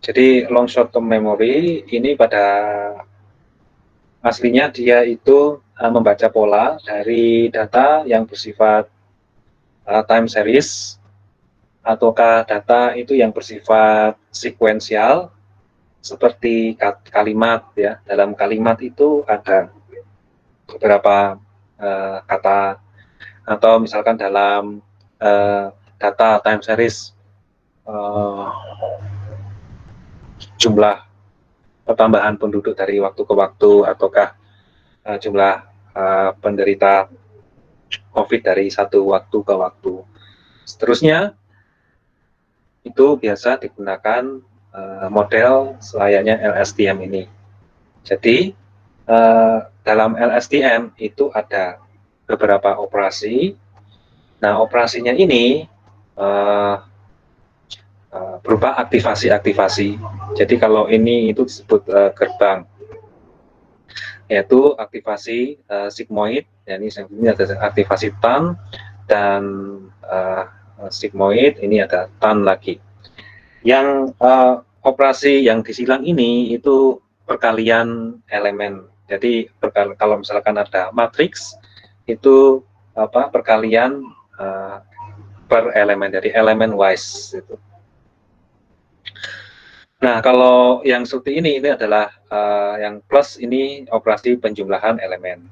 Jadi long short term memory ini pada aslinya dia itu membaca pola dari data yang bersifat time series, ataukah data itu yang bersifat sekuensial seperti kalimat ya. Dalam kalimat itu ada beberapa kata, atau misalkan dalam data time series jumlah pertambahan penduduk dari waktu ke waktu, ataukah jumlah penderita COVID dari satu waktu ke waktu. Seterusnya itu biasa digunakan model selayaknya LSTM ini. Jadi dalam LSTM itu ada beberapa operasi. Nah, operasinya ini berupa aktivasi-aktivasi. Jadi kalau ini itu disebut gerbang, yaitu aktivasi sigmoid. Ini ada aktivasi tan, dan sigmoid ini ada tan lagi. Yang operasi yang disilang ini itu perkalian elemen. Jadi kalau misalkan ada matriks itu perkalian per elemen, dari elemen wise itu. Nah, kalau yang seperti ini adalah yang plus, ini operasi penjumlahan elemen.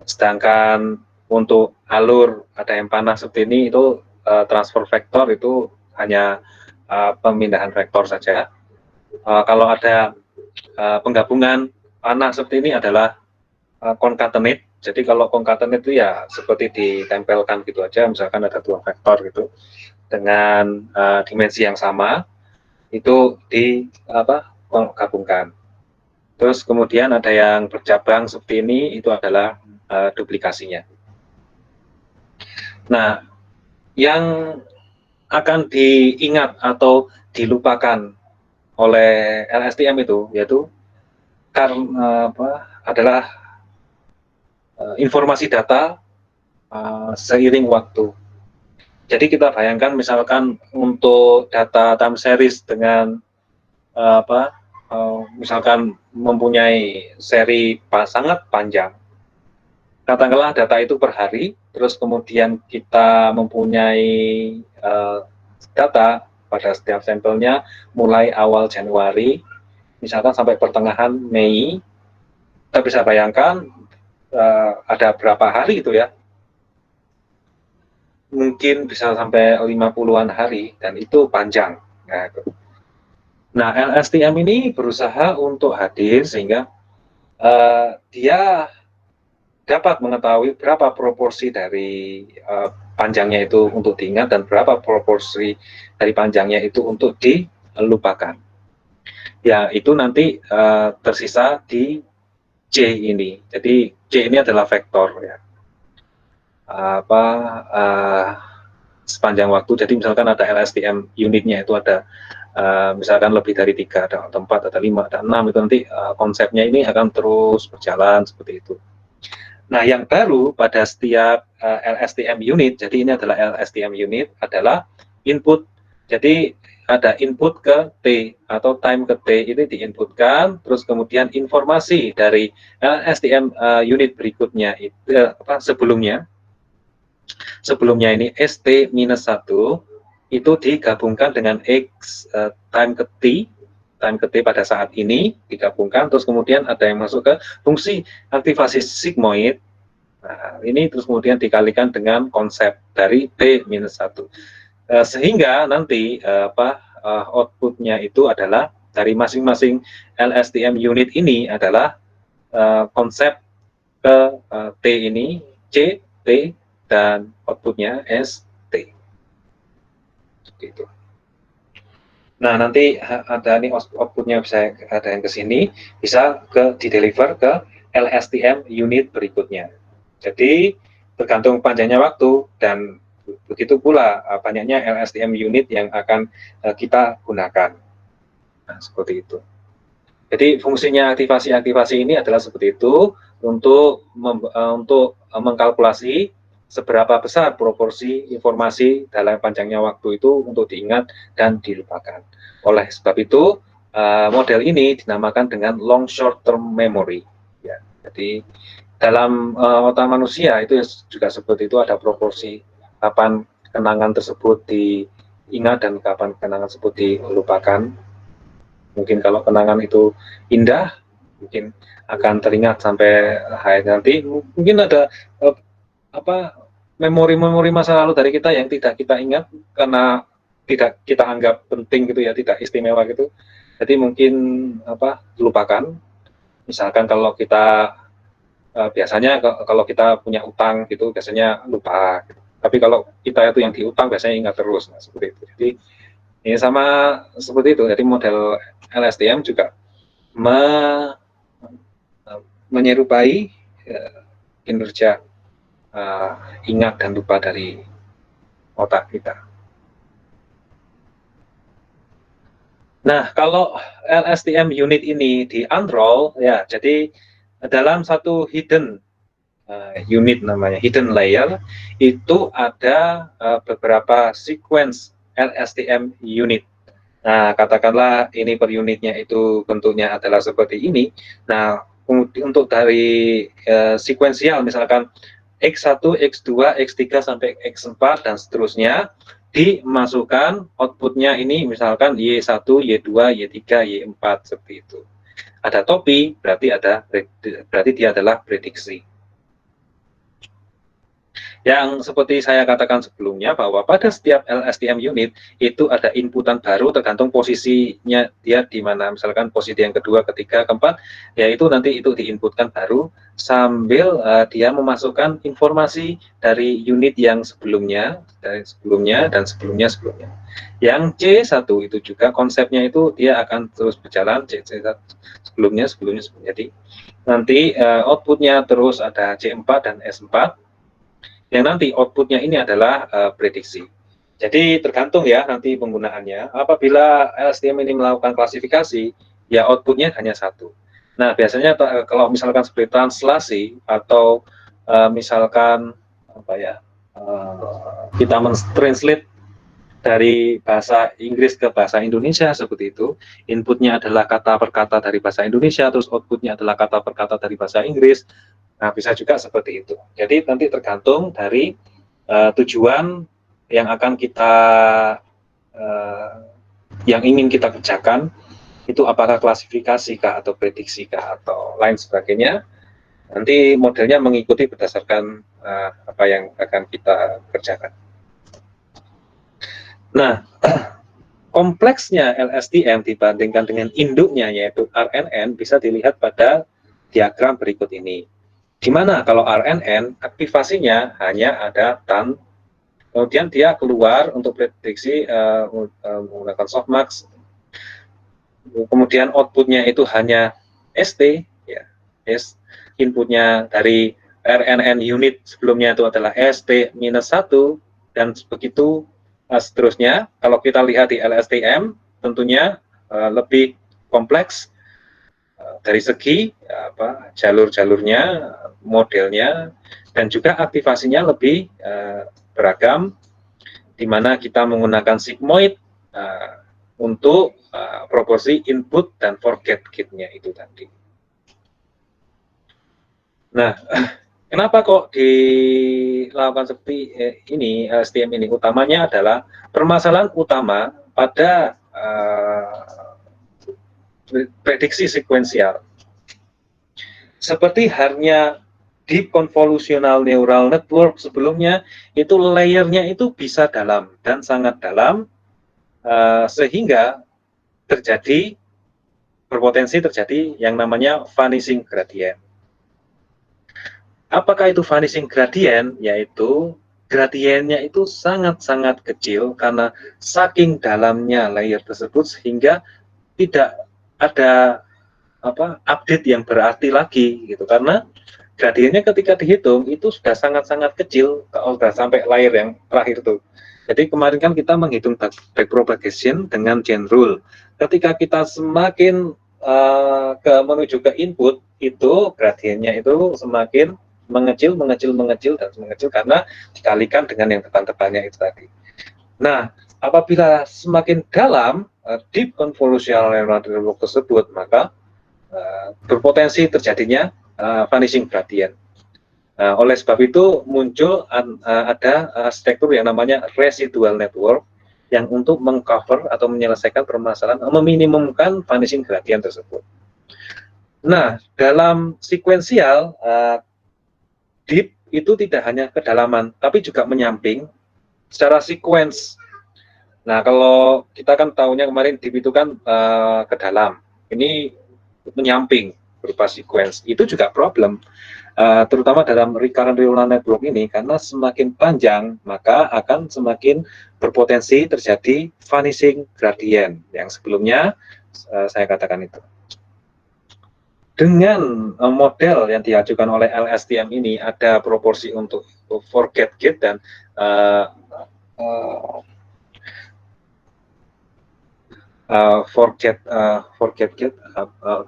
Sedangkan untuk alur ada yang panah seperti ini itu transfer vektor itu hanya pemindahan vektor saja. Kalau ada penggabungan panah seperti ini adalah concatenate. Jadi kalau concatenate itu ya seperti ditempelkan gitu aja, misalkan ada dua vektor gitu dengan dimensi yang sama, itu digabungkan. Terus kemudian ada yang bercabang seperti ini, itu adalah duplikasinya. Nah, yang akan diingat atau dilupakan oleh LSTM itu yaitu adalah informasi data seiring waktu. Jadi kita bayangkan misalkan untuk data time series dengan misalkan mempunyai seri sangat panjang. Katakanlah data itu per hari, terus kemudian kita mempunyai data pada setiap sampelnya mulai awal Januari, misalkan sampai pertengahan Mei. Kita bisa bayangkan ada berapa hari itu ya, mungkin bisa sampai 50-an hari, dan itu panjang. Nah, LSTM ini berusaha untuk hadir sehingga dia dapat mengetahui berapa proporsi dari panjangnya itu untuk diingat dan berapa proporsi dari panjangnya itu untuk dilupakan. Ya, itu nanti tersisa di C ini. Jadi C ini adalah vektor ya. Sepanjang waktu. Jadi misalkan ada LSTM unitnya itu ada misalkan lebih dari 3, ada 4, ada 5, ada 6, itu nanti konsepnya ini akan terus berjalan seperti itu. Nah, yang baru pada setiap LSTM unit, jadi ini adalah LSTM unit, adalah input. Jadi ada input ke T atau time ke T, ini diinputkan, terus kemudian informasi dari LSTM unit berikutnya itu sebelumnya ini ST-1 itu digabungkan dengan X time ke T pada saat ini digabungkan, terus kemudian ada yang masuk ke fungsi aktivasi sigmoid. Nah, ini terus kemudian dikalikan dengan konsep dari T-1. Sehingga nanti outputnya itu adalah dari masing-masing LSTM unit ini adalah konsep ke T ini, C, T, dan outputnya ST. Gitu. Nah, nanti ada nih outputnya, bisa ada yang ke sini, bisa di-deliver ke LSTM unit berikutnya. Jadi tergantung panjangnya waktu, dan begitu pula banyaknya LSTM unit yang akan kita gunakan. Nah, seperti itu. Jadi fungsinya aktivasi-aktivasi ini adalah seperti itu, untuk mengkalkulasi seberapa besar proporsi informasi dalam panjangnya waktu itu untuk diingat dan dilupakan. Oleh sebab itu, model ini dinamakan dengan long short term memory. Ya, jadi dalam otak manusia itu juga seperti itu, ada proporsi kapan kenangan tersebut diingat dan kapan kenangan tersebut dilupakan. Mungkin kalau kenangan itu indah, mungkin akan teringat sampai hari nanti. Mungkin ada apa memori-memori masa lalu dari kita yang tidak kita ingat karena tidak kita anggap penting gitu ya, tidak istimewa gitu. Jadi mungkin lupakan. Misalkan kalau kita biasanya kalau kita punya utang gitu biasanya lupa. Gitu. Tapi kalau kita itu yang diutang biasanya ingat terus, nah, seperti itu. Jadi ini sama seperti itu. Jadi model LSTM juga menyerupai kinerja ingat dan lupa dari otak kita. Nah, kalau LSTM unit ini di unroll, ya, jadi dalam satu hidden unit namanya hidden layer itu ada beberapa sequence LSTM unit. Nah, katakanlah ini per unitnya itu bentuknya adalah seperti ini. Nah, untuk dari sekuensial misalkan X1, X2, X3 sampai X4 dan seterusnya dimasukkan outputnya ini misalkan Y1, Y2, Y3, Y4 seperti itu. Ada topi berarti dia adalah prediksi. Yang seperti saya katakan sebelumnya bahwa pada setiap LSTM unit itu ada inputan baru tergantung posisinya dia di mana. Misalkan posisi yang kedua, ketiga, keempat, yaitu nanti itu diinputkan baru sambil dia memasukkan informasi dari unit yang sebelumnya, dan sebelumnya. Yang C1 itu juga konsepnya itu dia akan terus berjalan C1 sebelumnya. Jadi nanti outputnya terus ada C4 dan S4 yang nanti outputnya ini adalah prediksi. Jadi tergantung ya nanti penggunaannya. Apabila LSTM ini melakukan klasifikasi, ya outputnya hanya satu. Nah biasanya kalau misalkan seperti translasi atau misalkan kita mentranslate dari bahasa Inggris ke bahasa Indonesia seperti itu, inputnya adalah kata per kata dari bahasa Indonesia, terus outputnya adalah kata per kata dari bahasa Inggris. Nah, bisa juga seperti itu. Jadi nanti tergantung dari tujuan yang akan kita yang ingin kita kerjakan itu apakah klasifikasi kah atau prediksi kah atau lain sebagainya. Nanti modelnya mengikuti berdasarkan apa yang akan kita kerjakan. Nah, kompleksnya LSTM dibandingkan dengan induknya yaitu RNN bisa dilihat pada diagram berikut ini. Di mana kalau RNN aktivasinya hanya ada TAN, kemudian dia keluar untuk prediksi menggunakan softmax, kemudian outputnya itu hanya ST, ya, inputnya dari RNN unit sebelumnya itu adalah ST-1 dan begitu seterusnya. Kalau kita lihat di LSTM tentunya lebih kompleks dari segi jalur-jalurnya, modelnya, dan juga aktivasinya lebih beragam, di mana kita menggunakan sigmoid untuk proporsi input dan forget gate-nya itu tadi. Nah, kenapa kok dilakukan seperti ini, LSTM ini? Utamanya adalah permasalahan utama pada prediksi sekuensial. Seperti halnya deep convolutional neural network sebelumnya, itu layernya itu bisa dalam dan sangat dalam, sehingga berpotensi terjadi yang namanya vanishing gradient. Apakah itu vanishing gradient? Yaitu gradiennya itu sangat-sangat kecil karena saking dalamnya layer tersebut sehingga tidak ada update yang berarti lagi gitu, karena gradiennya ketika dihitung itu sudah sangat-sangat kecil kalau sudah sampai layer yang terakhir tuh. Jadi kemarin kan kita menghitung backpropagation dengan chain rule. Ketika kita semakin menuju ke input itu gradiennya itu semakin mengecil, dan mengecil karena dikalikan dengan yang depan-depannya itu tadi. Nah, apabila semakin dalam deep convolutional neural network tersebut, maka berpotensi terjadinya vanishing gradient. Oleh sebab itu muncul ada struktur yang namanya residual network yang untuk mengcover atau menyelesaikan permasalahan, meminimumkan vanishing gradient tersebut. Nah, dalam sekuensial, deep itu tidak hanya kedalaman, tapi juga menyamping secara sequence. Nah, kalau kita kan tahunya kemarin deep itu kan ke dalam, ini menyamping berupa sequence. Itu juga problem, terutama dalam recurrent neural network ini, karena semakin panjang maka akan semakin berpotensi terjadi vanishing gradient yang sebelumnya saya katakan itu. Dengan model yang diajukan oleh LSTM ini ada proporsi untuk forget gate dan forget gate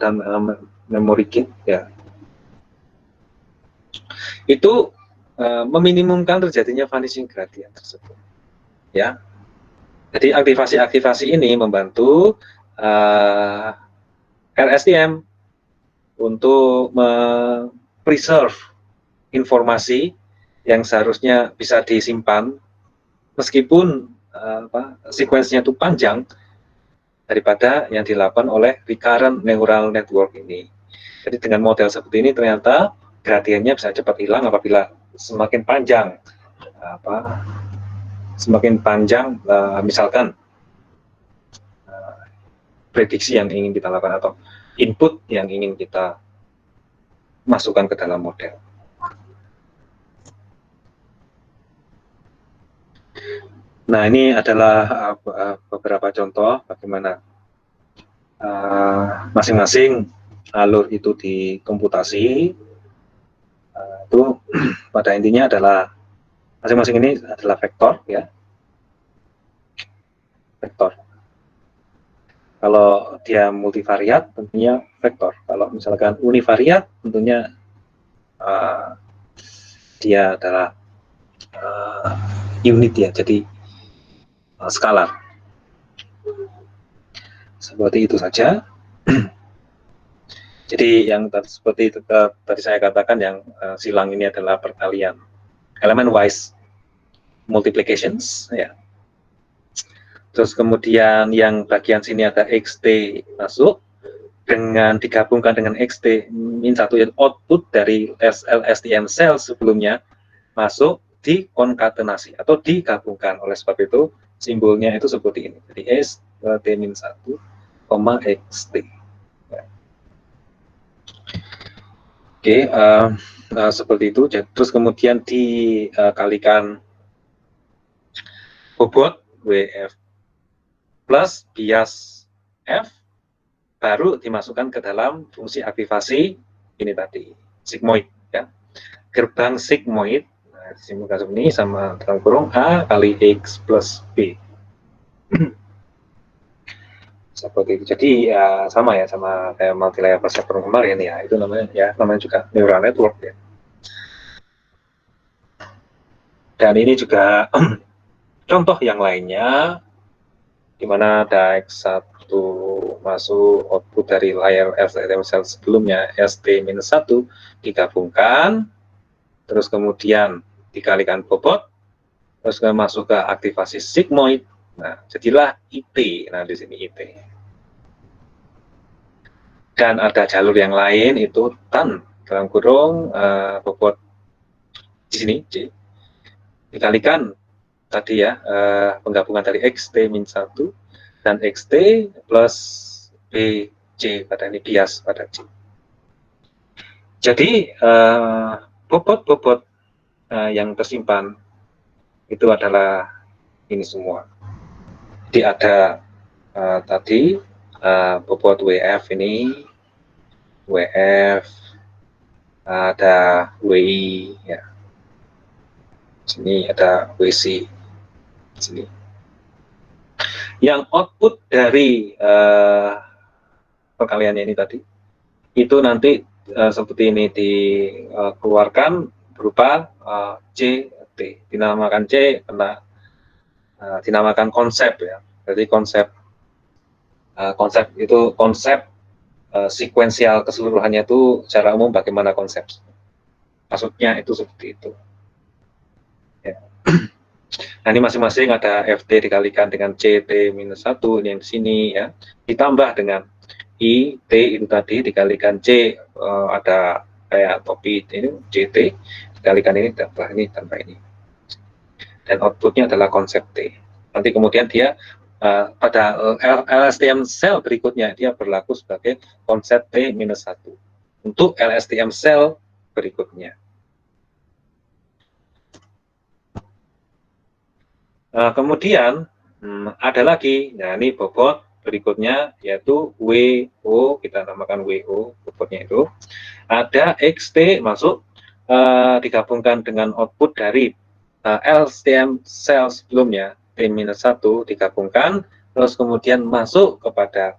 dan memory gate ya. Itu meminimumkan terjadinya vanishing gradient tersebut. Ya. Jadi aktivasi-aktivasi ini membantu LSTM untuk preserve informasi yang seharusnya bisa disimpan meskipun sekuensinya itu panjang daripada yang dilakukan oleh recurrent neural network ini. Jadi dengan model seperti ini ternyata gradiennya bisa cepat hilang apabila semakin panjang misalkan prediksi yang ingin kita lakukan atau input yang ingin kita masukkan ke dalam model. Nah, ini adalah beberapa contoh bagaimana masing-masing alur itu dikomputasi. Itu pada intinya adalah masing-masing ini adalah vektor, ya, vektor. Kalau dia multivariat tentunya vektor. Kalau misalkan univariat tentunya dia adalah unit ya, jadi skalar. Seperti itu saja. Jadi yang seperti itu tadi saya katakan, yang silang ini adalah perkalian elemen wise multiplications ya. Terus kemudian yang bagian sini ada xt masuk dengan digabungkan dengan xt min 1 yang output dari LSTM cell sebelumnya masuk di konkatenasi atau digabungkan. Oleh sebab itu simbolnya itu seperti ini. Jadi S T min 1, xt. Ya. Oke, seperti itu. Terus kemudian dikalikan bobot WF plus bias F, baru dimasukkan ke dalam fungsi aktivasi ini tadi, sigmoid ya. Gerbang sigmoid, nah, disimpulkan ini sama dalam kurung A kali X plus B. Seperti itu. Jadi ya sama ya, sama kayak multi-layer perceptron kemarin ya, itu namanya juga neural network ya. Dan ini juga contoh yang lainnya, di mana ada X1 masuk output dari layar LSTM cell sebelumnya ST-1 digabungkan, terus kemudian dikalikan bobot, terus masuk ke aktivasi sigmoid. Nah, jadilah IT. Nah, di sini IT. Dan ada jalur yang lain itu tan dalam kurung bobot di sini C dikalikan tadi ya, penggabungan dari xt-1 dan xt plus bc pada ini bias pada c. Jadi bobot-bobot yang tersimpan itu adalah ini semua. Jadi ada tadi bobot WF ini, WF, ada WI ya. Sini ada WC. Sini. Yang output dari perkaliannya ini tadi itu nanti seperti ini dikeluarkan berupa CT, dinamakan C karena dinamakan konsep ya. Jadi konsep itu konsep sekuensial keseluruhannya itu secara umum bagaimana konsep. Maksudnya itu seperti itu. Ya. Nah ini masing-masing ada FT dikalikan dengan CT minus 1, ini yang di sini ya. Ditambah dengan I, T itu tadi dikalikan C, ada kayak topi ini CT, dikalikan ini tambah ini. Dan outputnya adalah konsep T. Nanti kemudian dia pada LSTM cell berikutnya dia berlaku sebagai konsep T minus 1 untuk LSTM cell berikutnya. Kemudian ada lagi, nah ini bobot berikutnya yaitu WO, kita namakan WO bobotnya itu. Ada XT masuk digabungkan dengan output dari LSTM cell sebelumnya T-1 digabungkan, terus kemudian masuk kepada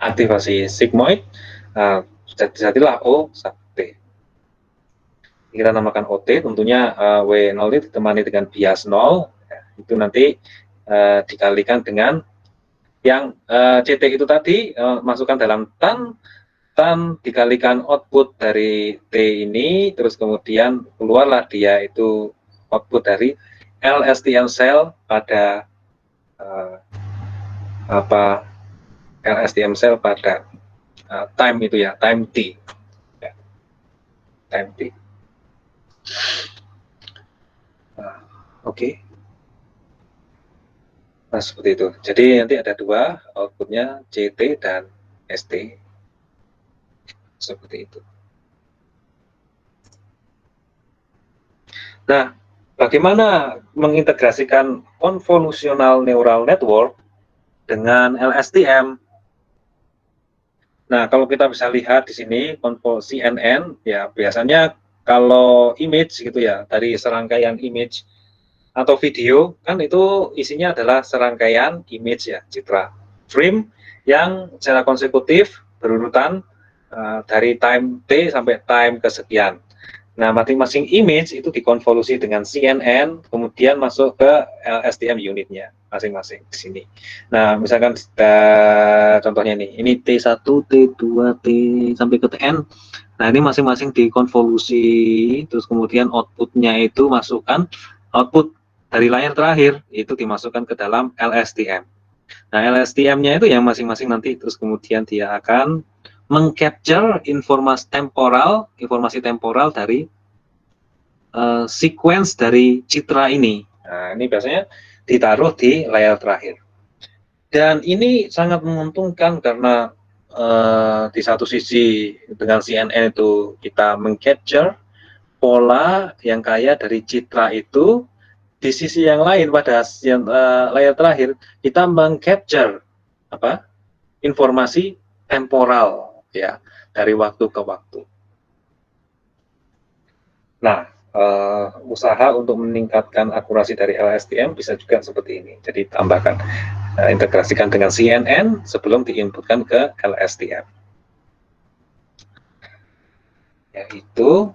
aktivasi sigmoid, jadilah O1T. Kita namakan OT, tentunya W0 ini ditemani dengan bias 0, ya, itu nanti dikalikan dengan yang CT itu tadi, masukkan dalam tan dikalikan output dari T ini, terus kemudian keluarlah dia itu output dari LSTM cell pada LSTM cell pada time itu ya, time T. Ya, time T. Oke. Nah, seperti itu. Jadi nanti ada dua outputnya, CT dan ST. Seperti itu. Nah, bagaimana mengintegrasikan convolutional neural network dengan LSTM? Nah, kalau kita bisa lihat di sini CNN, ya biasanya kalau image gitu ya, dari serangkaian image atau video, kan itu isinya adalah serangkaian image ya, citra frame yang secara konsekutif berurutan dari time T sampai time kesekian. Nah, masing-masing image itu dikonvolusi dengan CNN, kemudian masuk ke LSTM unitnya masing-masing di sini. Nah, misalkan contohnya ini T1, T2, T sampai ke Tn. Nah, ini masing-masing dikonvolusi, terus kemudian outputnya itu masukkan output dari layar terakhir itu dimasukkan ke dalam LSTM. Nah, LSTM-nya itu yang masing-masing nanti terus kemudian dia akan mengcapture informasi temporal dari sequence dari citra ini. Nah, ini biasanya ditaruh di layar terakhir. Dan ini sangat menguntungkan karena di satu sisi dengan CNN itu kita mengcapture pola yang kaya dari citra itu, di sisi yang lain pada layar terakhir kita mengcapture informasi temporal ya dari waktu ke waktu. Nah, usaha untuk meningkatkan akurasi dari LSTM bisa juga seperti ini. Jadi tambahkan, integrasikan dengan CNN sebelum diinputkan ke LSTM. Yaitu,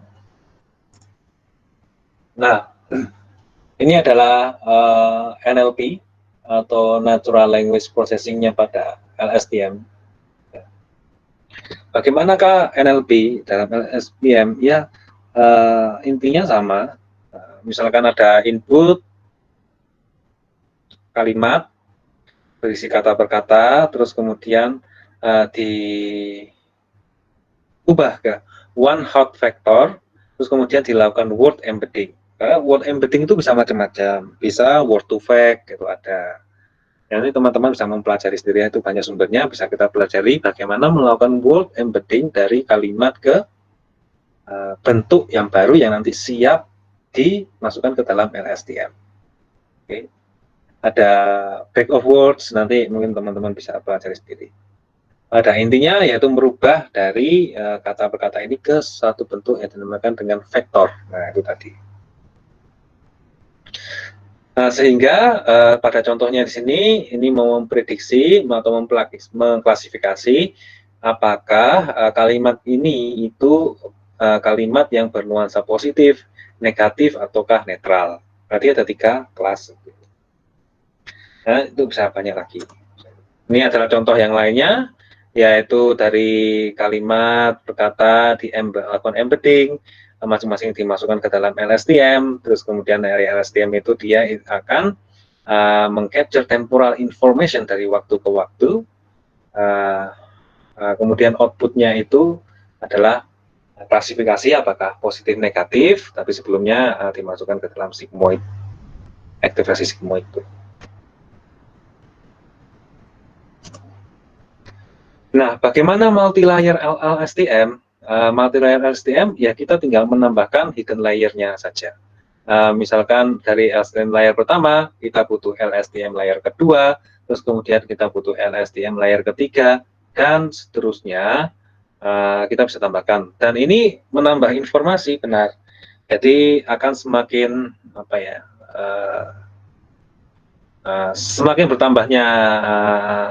nah, ini adalah NLP atau Natural Language Processing-nya pada LSTM. Bagaimanakah NLP dalam LSTM? Ya, intinya sama. Misalkan ada input kalimat berisi kata per kata, terus kemudian diubah ke one hot vector, terus kemudian dilakukan word embedding. Word embedding itu bisa macam-macam, bisa word to fact itu ada. Nanti teman-teman bisa mempelajari sendiri, itu banyak sumbernya, bisa kita pelajari bagaimana melakukan word embedding dari kalimat ke bentuk yang baru yang nanti siap dimasukkan ke dalam LSTM. Oke. Ada back of words, nanti mungkin teman-teman bisa pelajari sendiri. Pada intinya yaitu merubah dari kata per kata ini ke satu bentuk yang dinamakan dengan vektor. Nah, itu tadi. Nah, sehingga pada contohnya di sini ini mau memprediksi atau mengklasifikasi apakah kalimat ini itu kalimat yang bernuansa positif, negatif, ataukah netral. Berarti ada 3 kelas. Nah, itu bisa banyak lagi. Ini adalah contoh yang lainnya, yaitu dari kalimat berkata di lakukan embedding, masing-masing dimasukkan ke dalam LSTM, terus kemudian dari LSTM itu dia akan mengcapture temporal information dari waktu ke waktu, kemudian outputnya itu adalah klasifikasi apakah positif negatif, tapi sebelumnya dimasukkan ke dalam sigmoid, aktivasi sigmoid itu. Nah, bagaimana multi-layer LSTM? Multi-layer LSTM, ya kita tinggal menambahkan hidden layer-nya saja. Misalkan dari LSTM layer pertama, kita butuh LSTM layer kedua, terus kemudian kita butuh LSTM layer ketiga, dan seterusnya kita bisa tambahkan. Dan ini menambah informasi benar. Jadi akan semakin apa ya? Semakin bertambahnya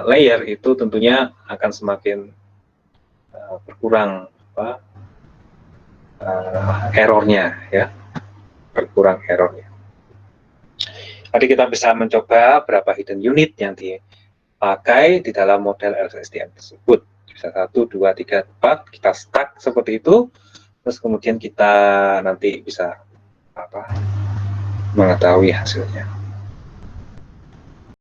layer itu tentunya akan semakin berkurang errornya, ya, berkurang errornya. Tadi kita bisa mencoba berapa hidden unit yang dipakai di dalam model LSTM tersebut. Bisa 1, 2, 3, 4, kita stack seperti itu, terus kemudian kita nanti bisa mengetahui hasilnya.